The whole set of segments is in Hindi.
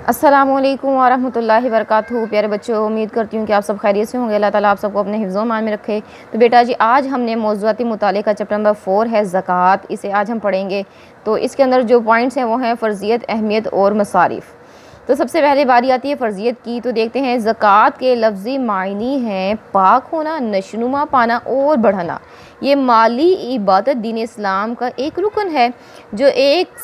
अस्सलामुअलैकुम वरहमतुल्लाहि वबरकातुहू। प्यारे बच्चों, उम्मीद करती हूँ कि आप सब खैरियत से होंगे। अल्लाह ताला आप सबको अपने हिफ्ज़ व ईमान में रखे। तो बेटा जी, आज हमने मौज़ूआती मुताले का चैप्टर नंबर 4 है ज़कात, इसे आज हम पढ़ेंगे। तो इसके अंदर जो पॉइंट्स हैं वो हैं फ़र्ज़ियत, अहमियत और मसारिफ़। तो सबसे पहले बारी आती है फ़र्ज़ियत की। तो देखते हैं, ज़कात के लफ्ज़ी मायनी हैं पाक होना, नशनुमा पाना और बढ़ाना। ये माली इबादत दीन इस्लाम का एक रुकन है जो एक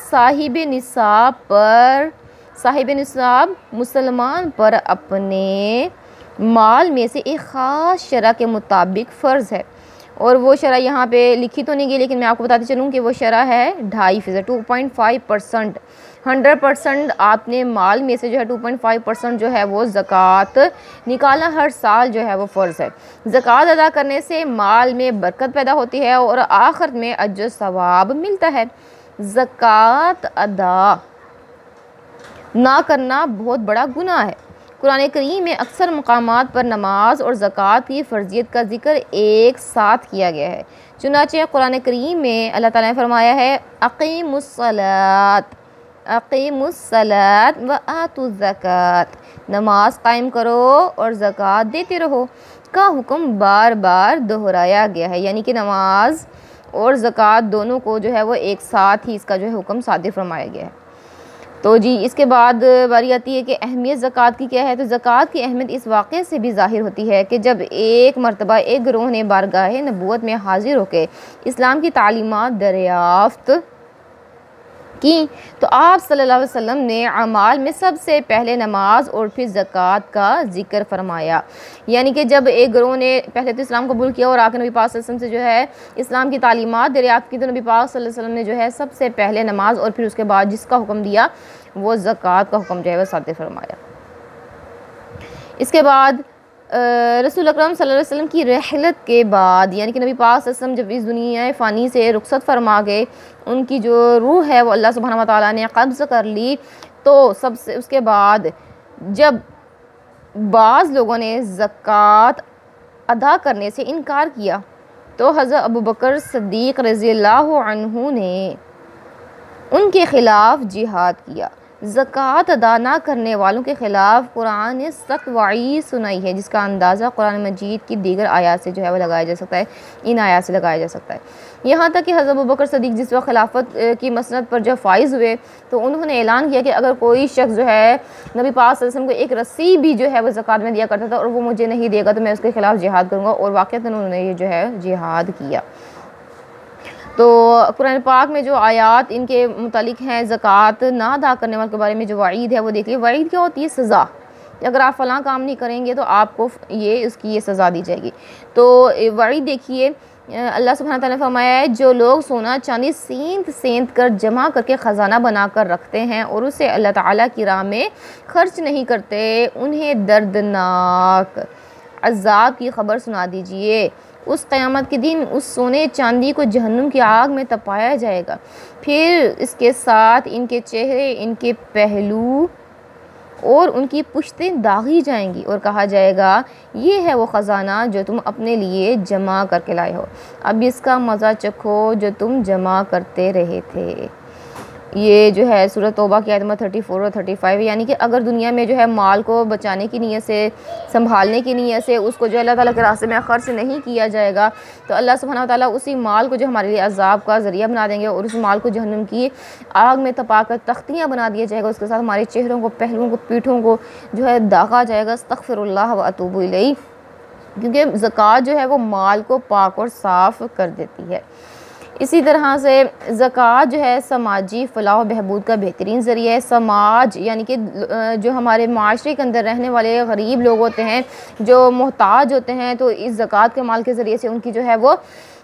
साहिब निसाब मुसलमान पर अपने माल में से एक ख़ास शरह के मुताबिक फ़र्ज़ है। और वो शरह यहाँ पे लिखी तो नहीं गई, लेकिन मैं आपको बताती चलूँ कि वो शरह है 2.5%, 2.5%। 100% आपने माल में से जो है 2.5% जो है वो ज़कात निकालना हर साल जो है वो फ़र्ज़ है। ज़कात अदा करने से माल में बरकत पैदा होती है और आखिर में अज्र सवाब मिलता है। ज़कात अदा ना करना बहुत बड़ा गुनाह है। कुरान करीम में अक्सर मकामात पर नमाज और ज़कात की फ़र्ज़ियत का ज़िक्र एक साथ किया गया है। चुनांचे कुरान करीम में अल्लाह ताला ने फरमाया है, अक़ीमुस्सलात व आतुज़्ज़कात, नमाज कायम करो और ज़कात देते रहो का हुक्म बार बार दोहराया गया है। यानी कि नमाज और ज़कात दोनों को जो है वो एक साथ ही इसका जो है हुक्म सादिर फरमाया गया है। तो जी, इसके बाद बारी आती है कि अहमियत ज़कात की क्या है। तो ज़कात की अहमियत इस वाक़े से भी ज़ाहिर होती है कि जब एक मरतबा एक गिरोह ने बारगाह नबूवत में हाजिर होकर इस्लाम की तालीमात दरियाफ़्त की, तो आप सल्लल्लाहु अलैहि वसल्लम ने अमाल में सबसे पहले नमाज और फिर ज़कात का ज़िक्र फरमाया। यानी कि जब एक गिरोह ने पहले तो इस्लाम कबूल किया और आके नबी पाक सल्लल्लाहु अलैहि वसल्लम से जो है इस्लाम की तालीमात दरियाफ़्त की, तो नबी पाक सल्लल्लाहु अलैहि वसल्लम ने जो है सबसे पहले नमाज और फिर उसके बाद जिसका हुक्म दिया वो ज़कात का हुक्म जो है वह सादिर फरमाया। इसके बाद रसूल अकरम सल्लल्लाहु अलैहि वसल्लम की रहलत के बाद, यानी कि नबी पाक सल्लल्लाहु अलैहि वसल्लम जब इस दुनिया फ़ानी से रुखसत फरमा गए, उनकी जो रूह है वो अल्लाह सुब्हानहू व तआला ने कब्ज़ कर ली। तो सबसे उसके बाद जब बाज़ लोगों ने ज़कात अदा करने से इनकार किया, तो हज़रत अबू बकर सिद्दीक़ रज़ियल्लाहु अन्हु ने उनके ख़िलाफ़ जिहाद किया। ज़कात अदा ना करने वालों के ख़िलाफ़ कुरान ने सख्त वईद सुनाई है, जिसका अंदाज़ा कुरान मजीद की दीगर आयात से जो है वो लगाया जा सकता है, इन आयात से लगाया जा सकता है। यहाँ तक कि हज़रत अबू बकर सिद्दीक़ जिस वक्त खिलाफत की मसनद पर जब फाइज़ हुए, तो उन्होंने ऐलान किया कि अगर कोई शख्स जो है नबी पाक सल्लल्लाहु अलैहि वसल्लम को एक रस्सी भी जो है वो ज़कात में दिया करता था और वो मुझे नहीं देगा तो मैं उसके ख़िलाफ़ जिहाद करूँगा, और वाक़अतन उन्होंने ये जो है जिहाद किया। तो कुरान पाक में जो आयात इनके मुतालिक हैं ज़कात ना अदा करने वाले के बारे में जो वईद है वो देख लीजिए। वईद क्या होती है? सज़ा। अगर आप फ़लाँ काम नहीं करेंगे तो आपको ये सज़ा दी जाएगी। तो वईद देखिए, अल्लाह सुब्हानहू व तआला ने फरमाया है, जो लोग सोना चांदी सेंध कर जमा करके ख़जाना बना कर रखते हैं और उसे अल्लाह ताला की राह में ख़र्च नहीं करते, उन्हें दर्दनाक अज़ाब की ख़बर सुना दीजिए। उस क़यामत के दिन उस सोने चांदी को जहन्नुम की आग में तपाया जाएगा, फिर इसके साथ इनके चेहरे, इनके पहलू और उनकी पुश्तें दागी जाएंगी और कहा जाएगा, ये है वो ख़जाना जो तुम अपने लिए जमा करके लाए हो, अब इसका मज़ा चखो जो तुम जमा करते रहे थे। ये जो है सूरत तौबा की आयत नंबर 34 और 35। यानी कि अगर दुनिया में जो है माल को बचाने की नीयत से, संभालने की नीयत से उसको जो अल्लाह ताला के रास्ते में ख़र्च नहीं किया जाएगा, तो अल्लाह सुब्हानहू व तआला उसी माल को जो हमारे लिए अज़ाब का ज़रिया बना देंगे और उस माल को जहन्नुम की आग में तपाकर तख्तियाँ बना दिया जाएगा। उसके साथ हमारे चेहरों को, पहलुओं को, पीठों को जो है दागा जाएगा। अस्तग़फ़िरुल्लाह व अतूबु इलैह। क्योंकि ज़कात जो है वो माल को पाक और साफ़ कर देती है। इसी तरह से ज़कात जो है समाजी फ़लाह व बहबूद का बेहतरीन ज़रिया है। समाज यानी कि जो हमारे माशरे के अंदर रहने वाले गरीब लोग होते हैं, जो मोहताज होते हैं, तो इस ज़कात के माल के ज़रिए से उनकी जो है वो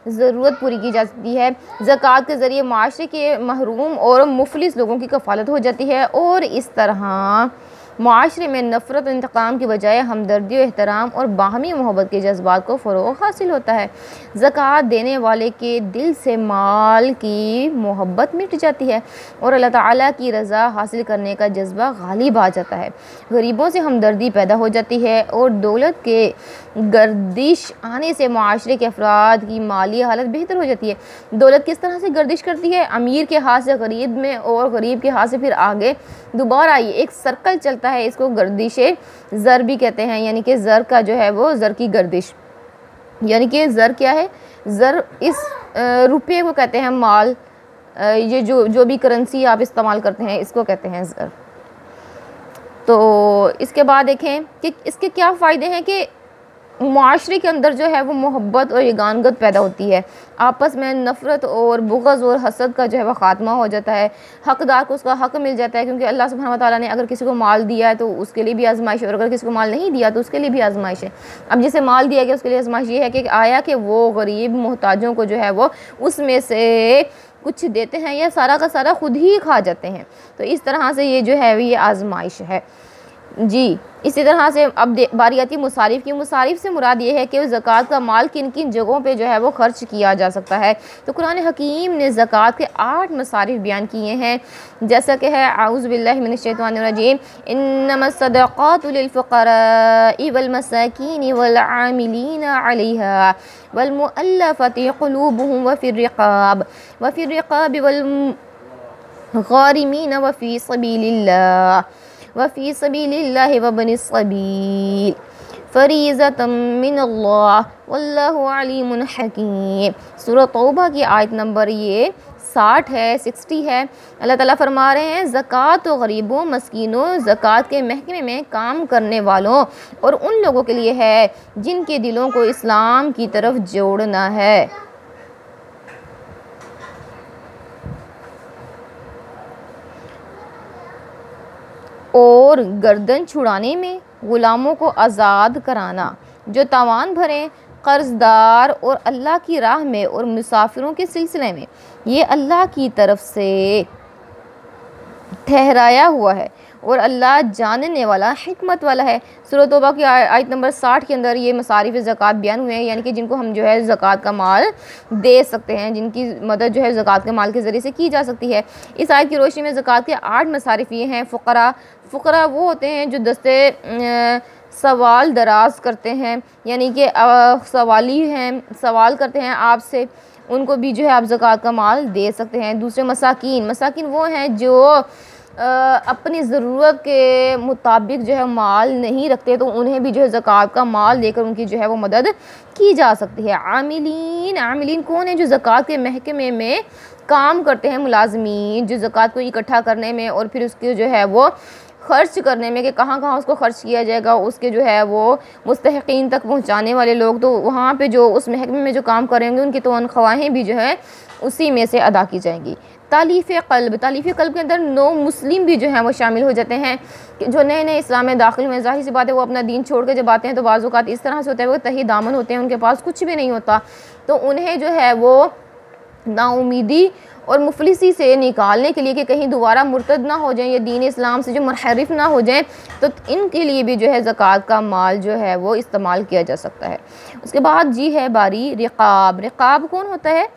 ज़रूरत पूरी की जाती है। ज़कात के ज़रिए माशरे के महरूम और मुफलिस लोगों की कफ़ालत हो जाती है और इस तरह माशरे में नफ़रत और इंतकाम की बजाय हमदर्दी और एहतराम और बाहमी मोहब्बत के जज्बात को फ़रोग़ हासिल होता है। ज़कात देने वाले के दिल से माल की मोहब्बत मिट जाती है और अल्लाह ताला की रज़ा हासिल करने का जज्बा गालिब आ जाता है। गरीबों से हमदर्दी पैदा हो जाती है और दौलत के गर्दिश आने से माशरे के अफराद की माली हालत बेहतर हो जाती है। दौलत किस तरह से गर्दिश करती है? अमीर के हाथ से गरीब में और गरीब के हाथ से फिर आगे दोबारा ये एक सर्कल चलता है। इसको गर्दिश ज़र भी कहते हैं, यानी कि ज़र का जो है वो ज़र की गर्दिश, यानी कि ज़र क्या है? ज़र इस रुपये को कहते हैं, माल, ये जो भी करेंसी आप इस्तेमाल करते हैं इसको कहते हैं ज़र। तो इसके बाद देखें कि इसके क्या फ़ायदे हैं कि माशरे के अंदर जो है वो मोहब्बत और यगानगत पैदा होती है। आपस में नफ़रत और बुग़्ज़ और हसद का जो है वह ख़ात्मा हो जाता है। हक़दार को उसका हक़ मिल जाता है, क्योंकि अल्लाह सुब्हानहू व तआला ने अगर किसी को माल दिया है तो उसके लिए भी आज़माइश है और अगर किसी को माल नहीं दिया तो उसके लिए भी आज़माइश है। अब जिसे माल दिया गया उसके लिए आज़माइश ये है कि आया कि वो गरीब मोहताजों को जो है वो उसमें से कुछ देते हैं या सारा का सारा ख़ुद ही खा जाते हैं। तो इस तरह से ये जो है ये आज़माइश है जी। इसी तरह से अब बारी आती है मुसारिफ़ की। मुसारिफ़ से मुराद ये है कि ज़कात का माल किन किन जगहों पे जो है वो ख़र्च किया जा सकता है। तो कुरान हकीम ने ज़कात के 8 मसारिफ़ बयान किए हैं, जैसा कि है आऊज़ु बिल्लाहि मिनश शैतानिर रजीम, इन्नमस सदक़ातु लिल फ़ुक़राइ वल मसाकीन वल आमिलीना अलैहा वल मुअल्लफ़ति क़ुलूबुहुम व फ़िर रिक़ाब वल गारिमीन व फ़ी सबीलिल्लाहि व बनिस सबील फ़रीज़तम मिनल्लाह वल्लाहु अलीमुन हकीम। सूरह तौबा की आयत नंबर ये 60 है, 60 है। अल्लाह ताला फरमा रहे हैं ज़कात तो गरीबों, मस्कीनों, ज़कात के महकमे में काम करने वालों और उन लोगों के लिए है जिनके दिलों को इस्लाम की तरफ जोड़ना है। और गर्दन छुड़ाने में ग़ुलामों को आज़ाद कराना, जो तावान भरें, कर्ज़दार और अल्लाह की राह में और मुसाफिरों के सिलसिले में, ये अल्लाह की तरफ से ठहराया हुआ है और अल्लाह जानने वाला, हिकमत वाला है। सूरह तौबा की आयत नंबर 60 के अंदर ये मसारिफ़ ज़कात बयान हुए हैं, यानी कि जिनको हम जो है ज़कात का माल दे सकते हैं, जिनकी मदद जो है ज़कात के माल के ज़रिए से की जा सकती है। इस आयत की रोशनी में ज़कात के 8 मसारिफ़ ये हैं। फ़ुक़रा वो होते हैं जो दस्ते सवाल दराज करते हैं, यानी कि सवाली हैं, सवाल करते हैं आपसे, उनको भी जो है आप ज़कात का माल दे सकते हैं। दूसरे मसाकीन वो हैं जो अपनी ज़रूरत के मुताबिक जो है माल नहीं रखते, तो उन्हें भी जो है ज़कात का माल देकर उनकी जो है वो मदद की जा सकती है। आमिलीन कौन है? जो ज़कात के महकमे में काम करते हैं, मुलाज़मीन, जो ज़कात को इकट्ठा करने में और फिर उसके जो है वो ख़र्च करने में कि कहाँ कहाँ उसको ख़र्च किया जाएगा, उसके जो है वो मुस्तहिक़ीन तक पहुँचाने वाले लोग, तो वहाँ पे जो उस महकमे में जो काम करेंगे उनकी तनख्वाहें भी जो है उसी में से अदा की जाएंगी। तालीफ़ क़ल्ब के अंदर नो मुस्लिम भी जो हैं वो शामिल हो जाते हैं, जो नए नए इस्लाम में दाखिल हुए। ज़ाहिर सी बात है वो अपना दीन छोड़ के जब आते हैं तो बाज़ औक़ात इस तरह से होता है वो तही दामन होते हैं, उनके पास कुछ भी नहीं होता, तो उन्हें जो है वो नाउमीदी और मुफलिसी से निकालने के लिए कि कहीं दोबारा मुर्तद ना हो जाएं या दीन इस्लाम से जो मुनहरिफ ना हो जाएं, तो इनके लिए भी जो है ज़कात का माल जो है वो इस्तेमाल किया जा सकता है। उसके बाद जी है बारी रिक़ाब कौन होता है?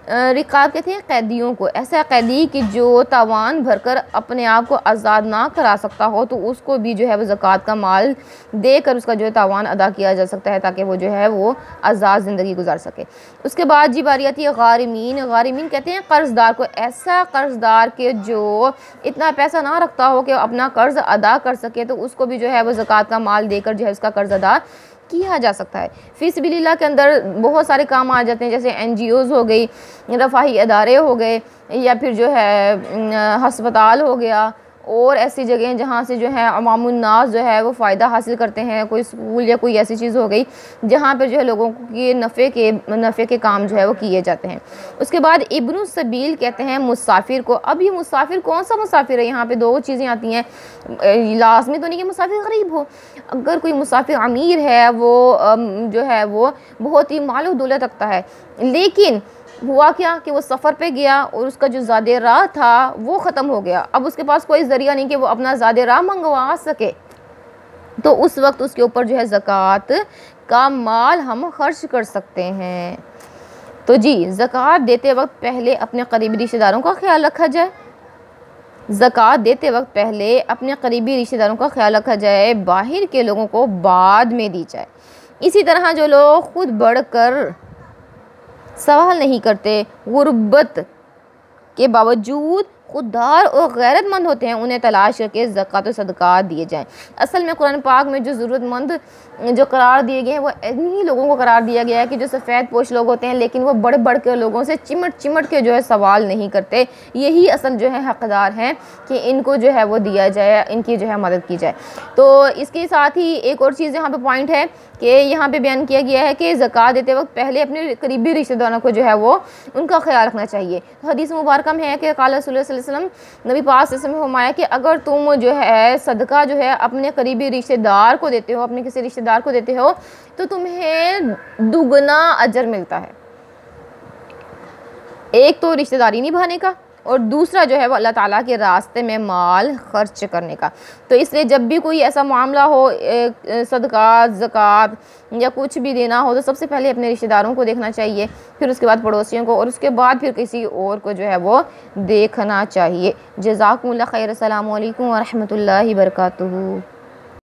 रिक़ाब कहते हैं कैदियों को। ऐसा कैदी कि जो तावान भरकर अपने आप को आज़ाद ना करा सकता हो, तो उसको भी जो है वो ज़कात का माल देकर उसका जो है तावान अदा किया जा सकता है, ताकि वो जो है वो आज़ाद ज़िंदगी गुजार सके। उसके बाद जी बारी आती है गारिमीन कहते हैं कर्ज़दार को। ऐसा कर्ज़दार के जो इतना पैसा ना रखता हो कि अपना कर्ज़ अदा कर सके, तो उसको भी जो है वो ज़कात का माल देकर जो है उसका कर्ज़ अदा किया जा सकता है। फ़ी सबिलिल्लाह के अंदर बहुत सारे काम आ जाते हैं, जैसे NGOs हो गई, रफ़ाही अदारे हो गए, या फिर जो है हस्पताल हो गया, और ऐसी जगहें जहाँ से जो है अवामुन नास जो है वो फ़ायदा हासिल करते हैं, कोई स्कूल या कोई ऐसी चीज़ हो गई जहाँ पर जो है लोगों के नफ़े के काम जो है वो किए जाते हैं। उसके बाद इब्नु सबील कहते हैं मुसाफिर को। अब ये मुसाफिर कौन सा मुसाफिर है? यहाँ पे दो चीज़ें आती हैं, लाजमी तो नहीं कि मुसाफिर गरीब हो। अगर कोई मुसाफिर अमीर है, वो जो है वो बहुत ही मालो दौलत रखता है, लेकिन हुआ क्या कि वो सफ़र पे गया और उसका जो ज़ादे राह था वो ख़त्म हो गया। अब उसके पास कोई ज़रिया नहीं कि वो अपना ज़ादे राह मंगवा सके, तो उस वक्त उसके ऊपर जो है ज़कात का माल हम खर्च कर सकते हैं। तो जी ज़कात देते वक्त पहले अपने करीबी रिश्तेदारों का ख्याल रखा जाए, ज़कात देते वक्त पहले अपने करीबी रिश्तेदारों का ख्याल रखा जाए, बाहर के लोगों को बाद में दी जाए। इसी तरह जो लोग खुद बढ़कर सवाल नहीं करते, गुर्बत के बावजूद खुददार और गैरतमंद होते हैं, उन्हें तलाश करके ज़कात और सदक़ात दिए जाएं। असल में कुरान पाक में जो ज़रूरतमंद जो करार दिए गए हैं वो इन्हीं लोगों को करार दिया गया है कि जो सफ़ेद पोश लोग होते हैं, लेकिन वो बढ़ बढ़ के लोगों से चिमट चिमट के जो है सवाल नहीं करते। यही असल जो है हक़दार हैं कि इनको जो है वो दिया जाए, इनकी जो है मदद की जाए। तो इसके साथ ही एक और चीज़ यहाँ पर पॉइंट है कि यहाँ पे बयान किया गया है कि ज़कात देते वक्त पहले अपने करीबी रिश्तेदारों को जो है वो उनका ख्याल रखना चाहिए। तो हदीस मुबारक में है कि क़ाल रसूलुल्लाह सल्लल्लाहु अलैहि वसल्लम, नबी पाक सल्लल्लाहु अलैहि वसल्लम ने फरमाया कि अगर तुम जो है सदका जो है अपने करीबी रिश्तेदार को देते हो, अपने किसी रिश्तेदार को देते हो, तो तुम्हें दुगना अजर मिलता है। एक तो रिश्तेदारी निभाने का और दूसरा जो है वो अल्लाह ताला के रास्ते में माल खर्च करने का। तो इसलिए जब भी कोई ऐसा मामला हो, सदका, ज़कात या कुछ भी देना हो, तो सबसे पहले अपने रिश्तेदारों को देखना चाहिए, फिर उसके बाद पड़ोसियों को और उसके बाद फिर किसी और को जो है वो देखना चाहिए। जज़ाकुमुल्लाह खैर। अस्सलामु अलैकुम व रहमतुल्लाहि व बरकातुहू।